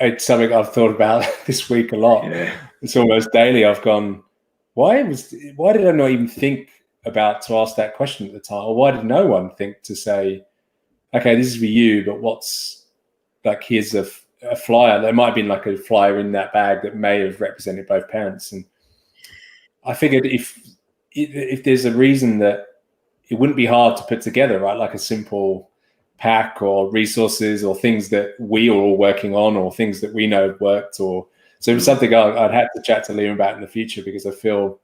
it's something I've thought about this week a lot. Yeah. It's almost daily. I've gone, why did I not even think about to ask that question at the time? Or why did no one think to say, okay, this is for you, but what's like, here's a flyer. There might have been like a flyer in that bag that may have represented both parents. And I figured if there's a reason that it wouldn't be hard to put together, right? Like a simple pack or resources or things that we are all working on or things that we know have worked. So it was something I'd have to chat to Liam about in the future, because I feel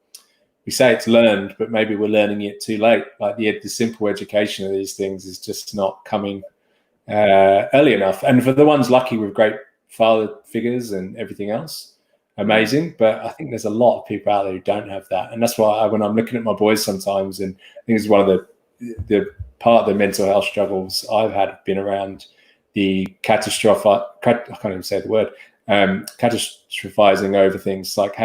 we say it's learned, but maybe we're learning it too late. Like the simple education of these things is just not coming early enough. And for the ones lucky with great father figures and everything else, amazing. But I think there's a lot of people out there who don't have that. And that's why when I'm looking at my boys sometimes, and I think it's one of the part of the mental health struggles I've had been around the catastrophizing over things, like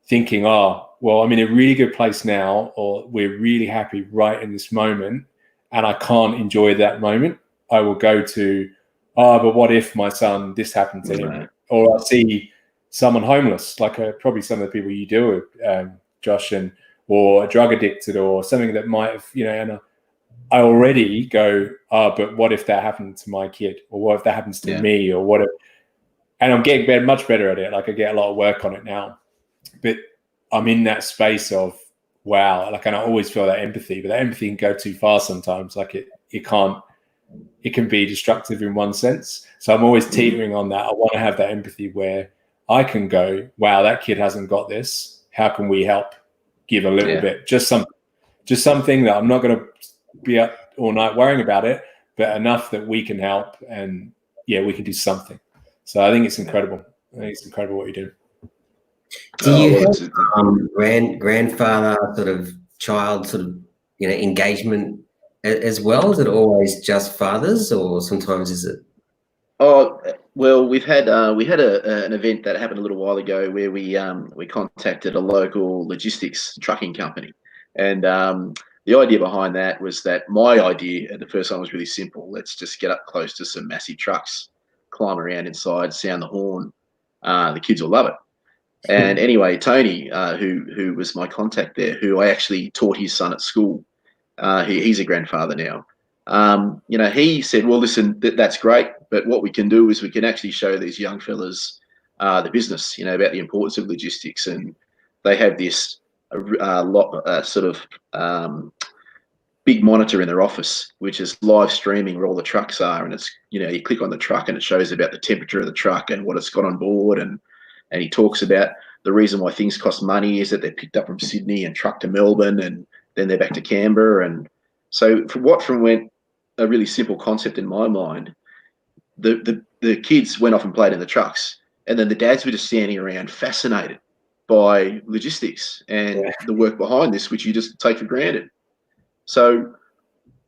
thinking, oh, well, I'm in a really good place now, or we're really happy right in this moment, and I can't enjoy that moment. I will go to, but what if my son, this happened to him? Or I see someone homeless, like probably some of the people you deal with, Josh, or a drug addicted or something that might have, and I already go, but what if that happened to my kid? Or what if that happens to me? Or what if, and I'm getting much better at it. Like I get a lot of work on it now, but I'm in that space of, wow, like, and I always feel that empathy, but that empathy can go too far sometimes. Like it can be destructive in one sense. So I'm always teetering on that. I want to have that empathy where I can go, wow, that kid hasn't got this. How can we help? Give a little bit, just something that I'm not going to be up all night worrying about it, but enough that we can help, and we can do something. So I think it's incredible. I think it's incredible what you do. Do you have grandfather sort of child sort of engagement as well? Is it always just fathers, or sometimes is it? Oh well, we had an event that happened a little while ago where we contacted a local logistics trucking company, and the idea behind that was that my idea at the first time was really simple. Let's just get up close to some massive trucks, climb around inside, sound the horn. The kids will love it. And anyway, Tony, who was my contact there, who I actually taught his son at school, he's a grandfather now. He said, well, listen, that's great, but what we can do is we can actually show these young fellas the business, about the importance of logistics. And they have this big monitor in their office, which is live streaming where all the trucks are. And it's, you click on the truck and it shows about the temperature of the truck and what it's got on board. And he talks about the reason why things cost money is that they're picked up from Sydney and trucked to Melbourne, and then they're back to Canberra. And so from went a really simple concept in my mind, the kids went off and played in the trucks, and then the dads were just standing around fascinated by logistics and the work behind this, which you just take for granted. So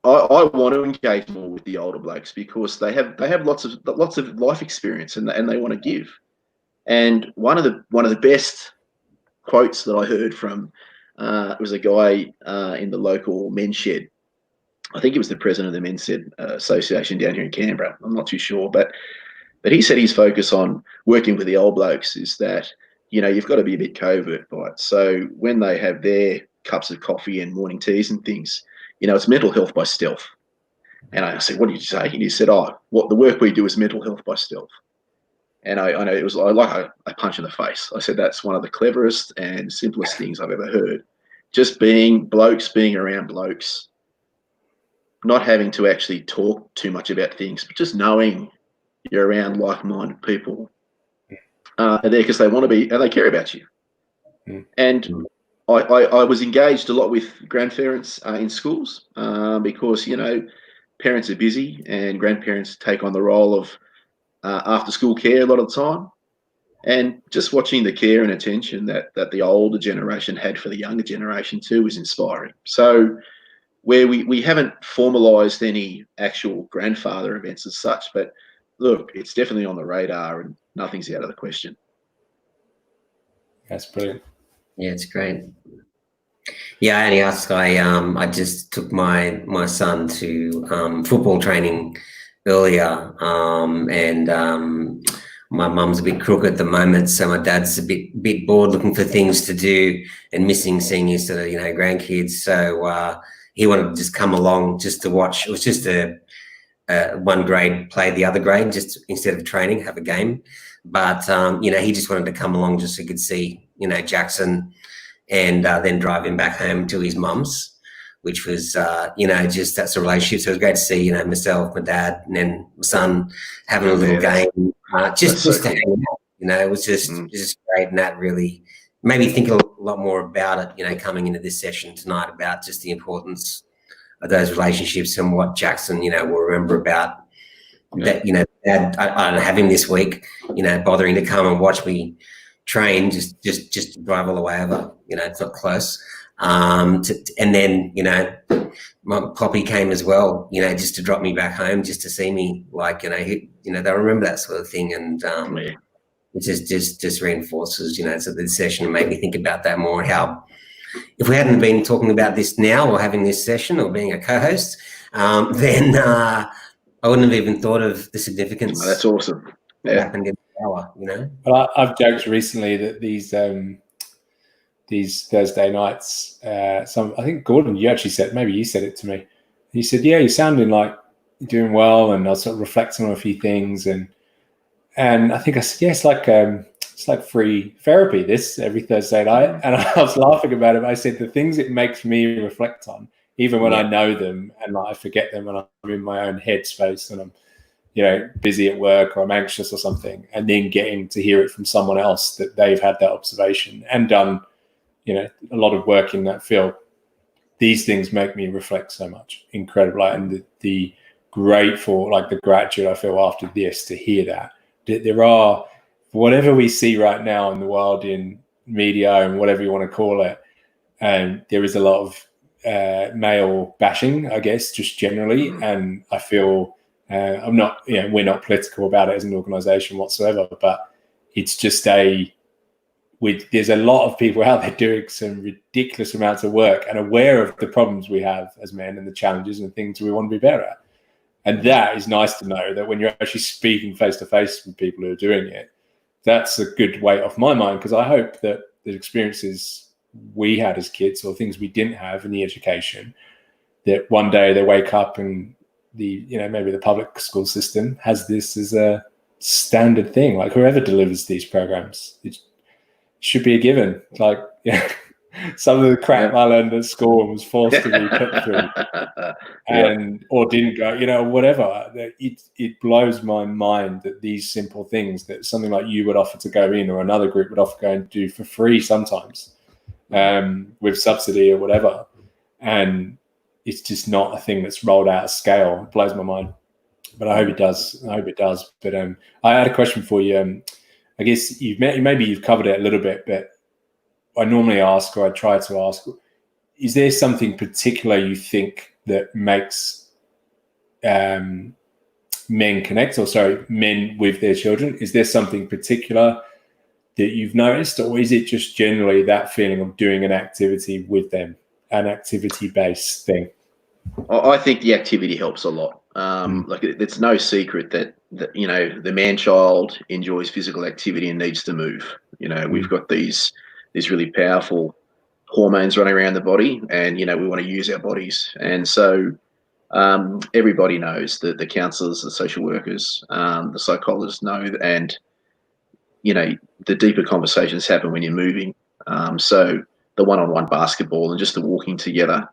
I want to engage more with the older blokes because they have lots of life experience and they want to give. And one of the best quotes that I heard from was a guy in the local men's shed. I think he was the president of the Men's Shed Association down here in Canberra. I'm not too sure, but he said his focus on working with the old blokes is that you've got to be a bit covert by it. So when they have their cups of coffee and morning teas and things, it's mental health by stealth. And I said, what did you say? And he said, what the work we do is mental health by stealth. And I know it was like a punch in the face. I said, that's one of the cleverest and simplest things I've ever heard. Just being around blokes, not having to actually talk too much about things, but just knowing you're around like-minded people are there because they want to be and they care about you. And I was engaged a lot with grandparents in schools because, parents are busy and grandparents take on the role of after-school care a lot of the time. And just watching the care and attention that the older generation had for the younger generation too was inspiring. So where we haven't formalised any actual grandfather events as such, but look, it's definitely on the radar and nothing's out of the question. That's brilliant. Yeah, it's great. Yeah, I only asked. I just took my son to football training earlier, and my mum's a bit crook at the moment, so my dad's a bit bored, looking for things to do and missing seeing his sort of grandkids. So he wanted to just come along just to watch. It was just one grade play the other grade, just instead of training, have a game. But he just wanted to come along just so he could see Jackson, and then drive him back home to his mum's, which was just that's a relationship. So it was great to see myself, my dad, and then my son having a little game, just to hang out. It was just great, and that really made me think a lot more about it. Coming into this session tonight, about just the importance of those relationships and what Jackson will remember about that. Dad, I don't have him this week. Bothering to come and watch me train, just to drive all the way over. It's not close. And then my poppy came as well. Just to drop me back home, just to see me. They'll remember that sort of thing, and it just reinforces. So the session made me think about that more. How if we hadn't been talking about this now, or having this session, or being a co-host, then I wouldn't have even thought of the significance. That's awesome. What happened in the hour, Well, I've joked recently that these Thursday nights, I think Gordon, you actually said, maybe you said it to me. You said, yeah, you're sounding like you're doing well, and I was sort of reflecting on a few things, and I think I said, yeah, it's like free therapy this every Thursday night, and I was laughing about it. I said the things it makes me reflect on, even when I know them, and I forget them when I'm in my own headspace, and I'm busy at work or I'm anxious or something, and then getting to hear it from someone else that they've had that observation and done, a lot of work in that field. These things make me reflect so much. Incredible. And the grateful, like the gratitude I feel after this to hear that. There are, whatever we see right now in the world, in media and whatever you want to call it, and there is a lot of male bashing, I guess, just generally. And I feel I'm not, we're not political about it as an organization whatsoever, but it's just there's a lot of people out there doing some ridiculous amounts of work and aware of the problems we have as men and the challenges and things we want to be better at. And that is nice to know, that when you're actually speaking face to face with people who are doing it, that's a good weight off my mind, because I hope that the experiences we had as kids or things we didn't have in the education, that one day they wake up and maybe the public school system has this as a standard thing. Like, whoever delivers these programs, it should be a given. Like, some of the crap I learned at school and was forced to be put through, or didn't go, whatever. It blows my mind that these simple things, that something like you would offer to go in, or another group would offer to go and do for free sometimes, with subsidy or whatever, and it's just not a thing that's rolled out of scale. It blows my mind, but I hope it does. But I had a question for you. I guess maybe you've covered it a little bit, but I normally ask, or I try to ask, is there something particular you think that makes men connect, men with their children? Is there something particular that you've noticed, or is it just generally that feeling of doing an activity with them, an activity-based thing? I think the activity helps a lot. Like, it's no secret that the man-child enjoys physical activity and needs to move. We've got these really powerful hormones running around the body, and we want to use our bodies. And so everybody knows, that the counsellors, the social workers, the psychologists know, and the deeper conversations happen when you're moving. So the one-on-one basketball and just the walking together.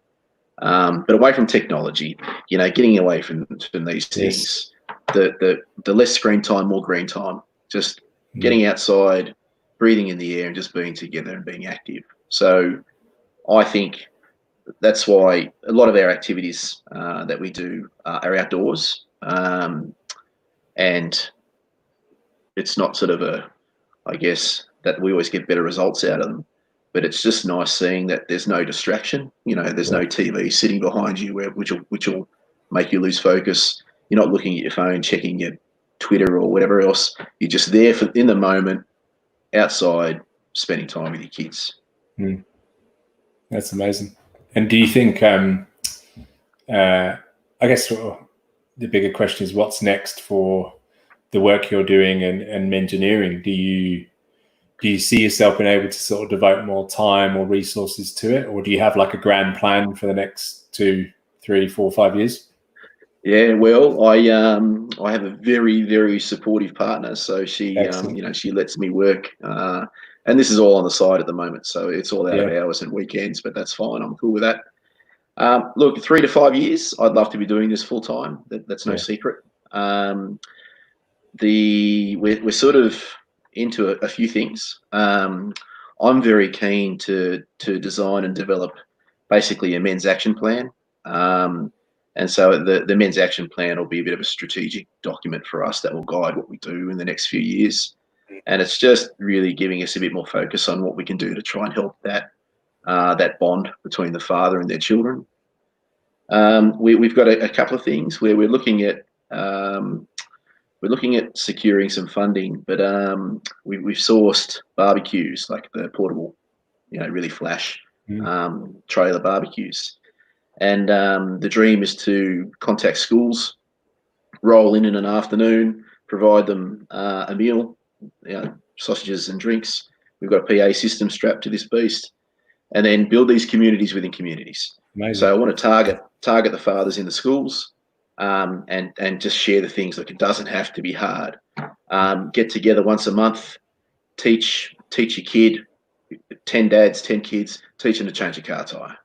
But away from technology, getting away from these things, the less screen time, more green time, just getting outside, breathing in the air, and just being together and being active. So I think that's why a lot of our activities that we do are outdoors, and it's not sort of I guess that we always get better results out of them. But it's just nice seeing that there's no distraction. There's no TV sitting behind you, which will make you lose focus. You're not looking at your phone, checking your Twitter or whatever else. You're just there in the moment, outside, spending time with your kids. That's amazing. And do you think, I guess the bigger question is, what's next for the work you're doing and Mengineering? Do you see yourself being able to sort of devote more time or resources to it, or do you have like a grand plan for the next 2, 3, 4, 5 years? Yeah, well, I have a very, very supportive partner. So she she lets me work, and this is all on the side at the moment. So it's all out of hours and weekends, but that's fine. I'm cool with that. Look, 3 to 5 years, I'd love to be doing this full time. That's no secret. We're sort of into a few things. I'm very keen to design and develop basically a men's action plan. And so the men's action plan will be a bit of a strategic document for us that will guide what we do in the next few years. And it's just really giving us a bit more focus on what we can do to try and help that bond between the father and their children. We've got a couple of things where we're looking at securing some funding, but we've sourced barbecues, like the portable, really flash trailer barbecues. And the dream is to contact schools, roll in an afternoon, provide them a meal, sausages and drinks. We've got a PA system strapped to this beast, and then build these communities within communities. Amazing. So I want to target the fathers in the schools, and just share the things. Like, it doesn't have to be hard. Get together once a month, teach your kid, 10 dads, 10 kids, teach them to change a car tire.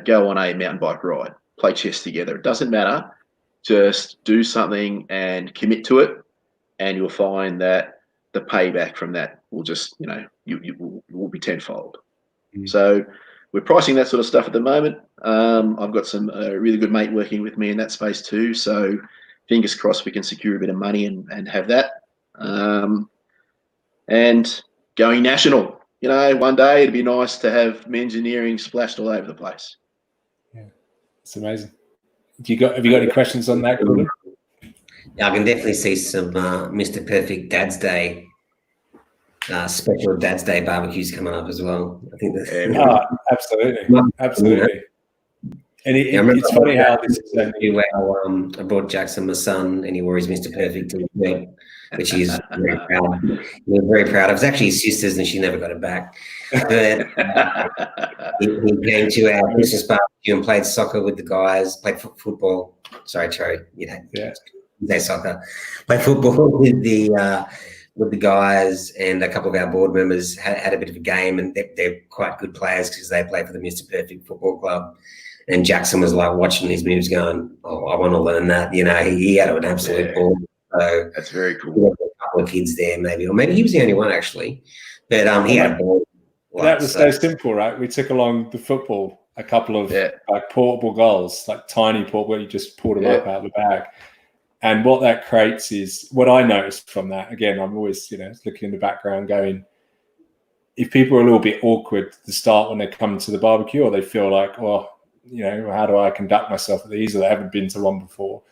Go on a mountain bike ride, play chess together. It doesn't matter. Just do something and commit to it, and you'll find that the payback from that will just, you will be tenfold. So we're pricing that sort of stuff at the moment. I've got some really good mate working with me in that space too. So fingers crossed we can secure a bit of money and have that. And going national, one day it'd be nice to have Mengineering splashed all over the place. Yeah, it's amazing. Have you got any questions on that, Gordon? Yeah, I can definitely see some Mr. Perfect Dad's Day, special Dad's Day barbecues coming up as well. I think that's absolutely. And it's funny how this is I brought Jackson, my son, and he wore his Mr. Perfect t-shirt, which he's very proud. We're very proud. It was actually his sister's, and she never got it back. But he came to our Christmas barbecue and played soccer with the guys. Played football. Sorry, Cherry. Play soccer. Played football with the guys, and a couple of our board members had a bit of a game, and they're quite good players because they play for the Mr. Perfect Football Club. And Jackson was like watching these moves going, oh, I want to learn that. He had an absolute ball. So that's very cool. We had a couple of kids there maybe, or maybe he was the only one actually. But he had a ball. That was so simple, right? We took along the football, a couple of like portable goals, like tiny portable, you just pulled them up out of the bag. And what that creates is, what I noticed from that, again, I'm always, looking in the background going, if people are a little bit awkward to start when they come to the barbecue, or they feel like, well, how do I conduct myself at these, or they haven't been to one before,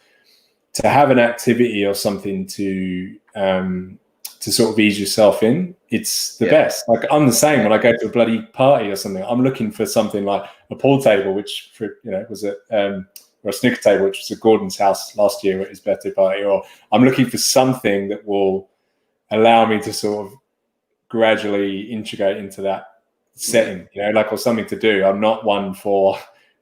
to have an activity or something to sort of ease yourself in, it's the best. Like I'm the same when I go to a bloody party or something. I'm looking for something like a pool table, which was or a snooker table, which was at Gordon's house last year at his birthday party, or I'm looking for something that will allow me to sort of gradually integrate into that setting, or something to do. I'm not one for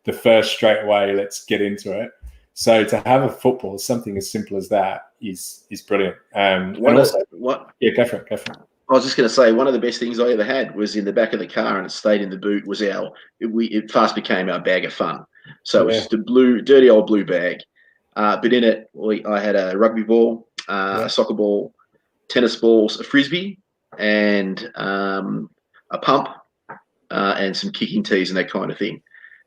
the first straight away, let's get into it. So to have a football, something as simple as that is brilliant. Go for it. I was just going to say, one of the best things I ever had was in the back of the car, and it stayed in the boot, was it fast became our bag of fun. So it was just a dirty old blue bag. But in it, I had a rugby ball, a soccer ball, tennis balls, a frisbee, and a pump, and some kicking tees and that kind of thing.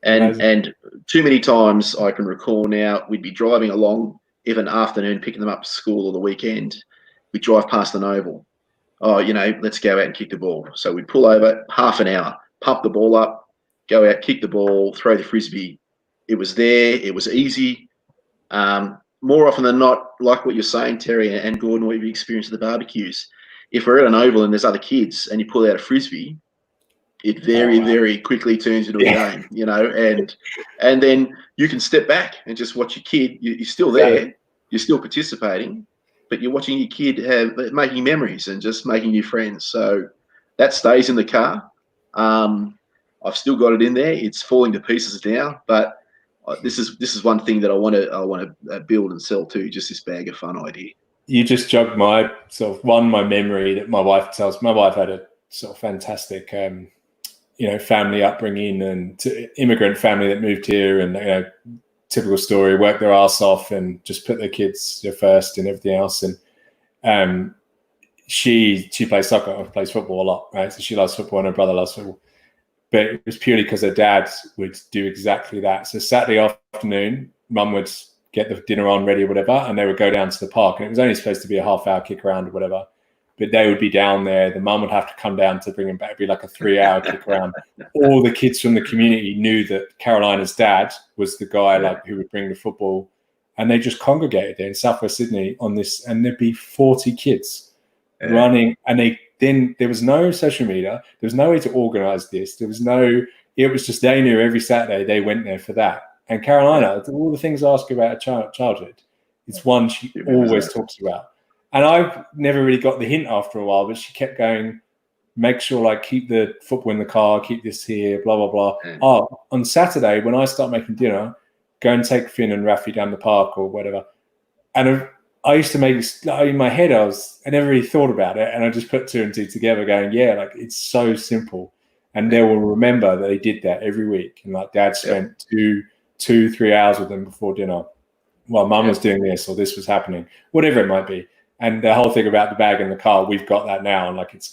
And too many times I can recall now, we'd be driving along, even afternoon, picking them up to school or the weekend. We'd drive past an oval. Oh, let's go out and kick the ball. So we'd pull over, half an hour, pump the ball up, go out, kick the ball, throw the frisbee. It was there. It was easy. More often than not, like what you're saying, Terry and Gordon, what you've experienced at the barbecues, if we're at an oval and there's other kids and you pull out a frisbee, it very quickly turns into a game, and then you can step back and just watch your kid. You're still there, you're still participating, but you're watching your kid making memories and just making new friends. So that stays in the car. I've still got it in there. It's falling to pieces now, but this is one thing that I want to build and sell too. Just this bag of fun idea. You just jogged my my memory that my wife tells. My wife had a sort of fantastic family upbringing, and immigrant family that moved here, and typical story, worked their ass off and just put their kids first and everything else. And she plays soccer or plays football a lot, right? So she loves football and her brother loves football. But it was purely because her dad would do exactly that. So Saturday afternoon, mum would get the dinner on ready or whatever, and they would go down to the park. And it was only supposed to be a half-hour kick around or whatever. But they would be down there. The mum would have to come down to bring him back. It'd be like a 3-hour kick around. All the kids from the community knew that Carolina's dad was the guy who would bring the football. And they just congregated there in Southwest Sydney on this, and there'd be 40 kids running. And there was no social media. There was no way to organize this. It was just they knew every Saturday they went there for that. And Carolina, all the things I ask about her childhood, it's one she always talks about. And I've never really got the hint after a while, but she kept going, make sure keep the football in the car, keep this here, blah, blah, blah. Oh, on Saturday, when I start making dinner, go and take Finn and Rafi down the park or whatever. And I used to make in my head, I never really thought about it. And I just put 2 and 2 together going, it's so simple. And they will remember that they did that every week. And Dad spent 2-3 hours with them before dinner. well, mum was doing this or this was happening, whatever it might be. And the whole thing about the bag in the car, we've got that now. And like, it's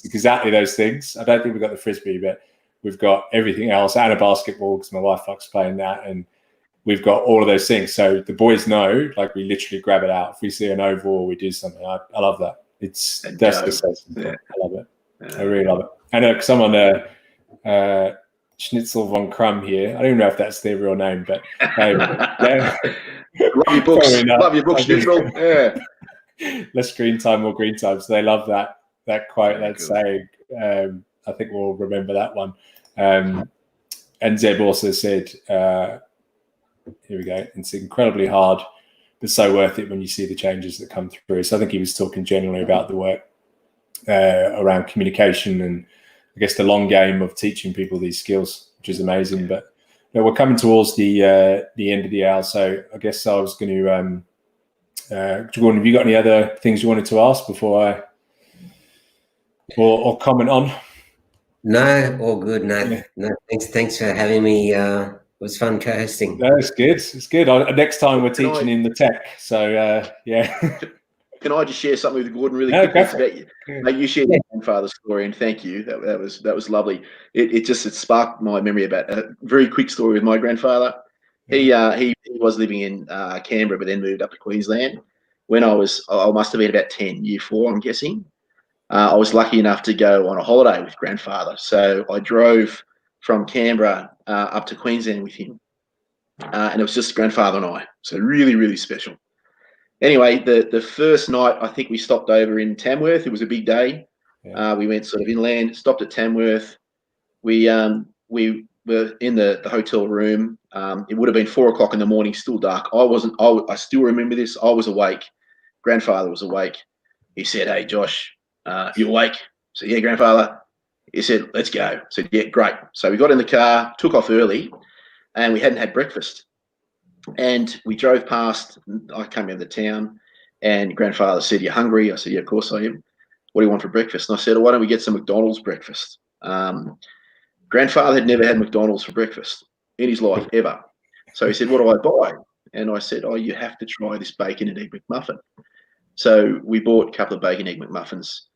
exactly those things. I don't think we've got the Frisbee, but we've got everything else and a basketball because my wife likes playing that. And we've got all of those things. So the boys know, like, we literally grab it out. If we see an oval or we do something, I love that. That's just so simple. Yeah. I love it. I really love it. And someone, Schnitzel von Krumm here. I don't even know if that's their real name, but love your books. Love your books, Schnitzel. Yeah. Less screen time, more green time. So they love that quote, that saying. I think we'll remember that one. And Zeb also said, here we go, it's incredibly hard, but so worth it when you see the changes that come through. So I think he was talking generally about the work around communication and I guess the long game of teaching people these skills, which is amazing. But we're coming towards the end of the hour. So I guess I was going to, Gordon, have you got any other things you wanted to ask before or comment on? No, all good. No, thanks for having me. It was fun co-hosting. No, it's good. It's good. Next time we're teaching in the tech. So yeah. Can I just share something with Gordon really quickly? About you? Mate, you shared your grandfather's story, and thank you. That was lovely. It sparked my memory about a very quick story with my grandfather. He was living in Canberra, but then moved up to Queensland. When I must have been about 10, year 4, I'm guessing. I was lucky enough to go on a holiday with grandfather. So I drove from Canberra up to Queensland with him. And it was just grandfather and I. So really, really special. Anyway, the first night, I think we stopped over in Tamworth. It was a big day. Yeah. We went sort of inland, stopped at Tamworth. We were in the hotel room. It would have been 4 o'clock in the morning, still dark. I still remember this. I was awake. Grandfather was awake. He said, "Hey, Josh, you awake?" I said, "Yeah, grandfather." He said, "Let's go." I said, "Yeah, great." So we got in the car, took off early, and we hadn't had breakfast. And we drove past, I came into the town, and grandfather said, "You hungry?" I said, "Yeah, of course I am." "What do you want for breakfast?" And I said, "Why don't we get some McDonald's breakfast?" Grandfather had never had McDonald's for breakfast in his life, ever. So he said, "What do I buy?" And I said, "Oh, you have to try this bacon and egg McMuffin." So we bought a couple of bacon egg McMuffins.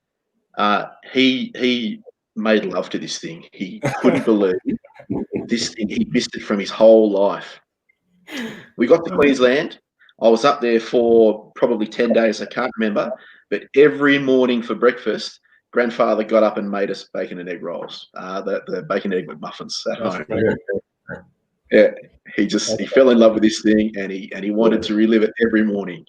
He made love to this thing. He couldn't believe this thing. He missed it from his whole life. We got to Queensland. I was up there for probably 10 days. I can't remember. But every morning for breakfast, grandfather got up and made us bacon and egg rolls, the bacon and egg McMuffins at home. Yeah, he fell in love with this thing, and he wanted to relive it every morning.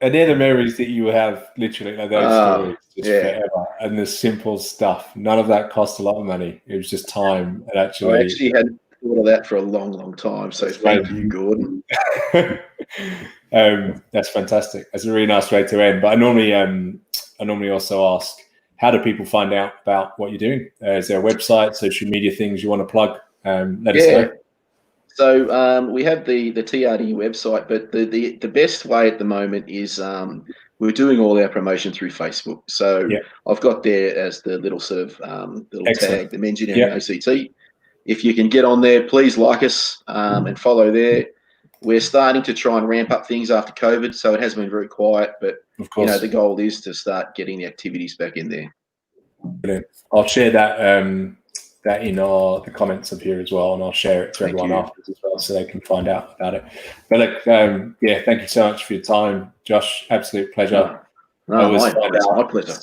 And they're the memories that you have, literally, like those stories, just forever. And the simple stuff. None of that cost a lot of money. It was just time. And actually, I actually had thought of that for a long, long time. So thank you, Gordon. That's fantastic. That's a really nice way to end. But I normally also ask, how do people find out about what you're doing? Is there a website, social media things you want to plug? Let us know. So we have the TRD website, but the best way at the moment is we're doing all our promotion through Facebook. So I've got there as the little sort of little tag, the Mengineering OCT. If you can get on there, please like us and follow there. We're starting to try and ramp up things after COVID, so it has been very quiet. But of course, the goal is to start getting the activities back in there. Brilliant. I'll share that that in the comments up here as well, and I'll share it to everyone afterwards as well, so they can find out about it. But look, thank you so much for your time, Josh. Absolute pleasure. My pleasure.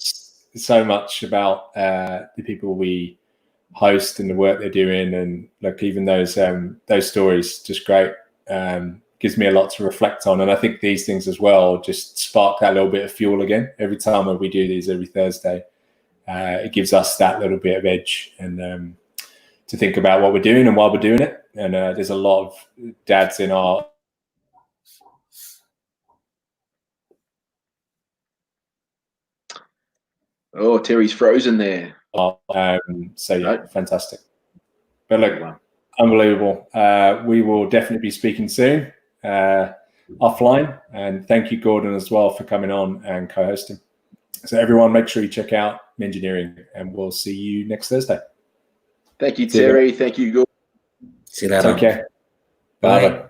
So much about the people we host and the work they're doing, and look, even those stories, just great. Gives me a lot to reflect on, and I think these things as well just spark that little bit of fuel again. Every time when we do these every Thursday, it gives us that little bit of edge and to think about what we're doing and why we're doing it. And there's a lot of dads in our Terry's frozen there. Fantastic. But look, unbelievable. We will definitely be speaking soon offline, and thank you, Gordon, as well, for coming on and co-hosting. So everyone, make sure you check out Mengineering, and we'll see you next Thursday. Thank you, Terry. Thank you, Gordon. See you later. Take care. Bye.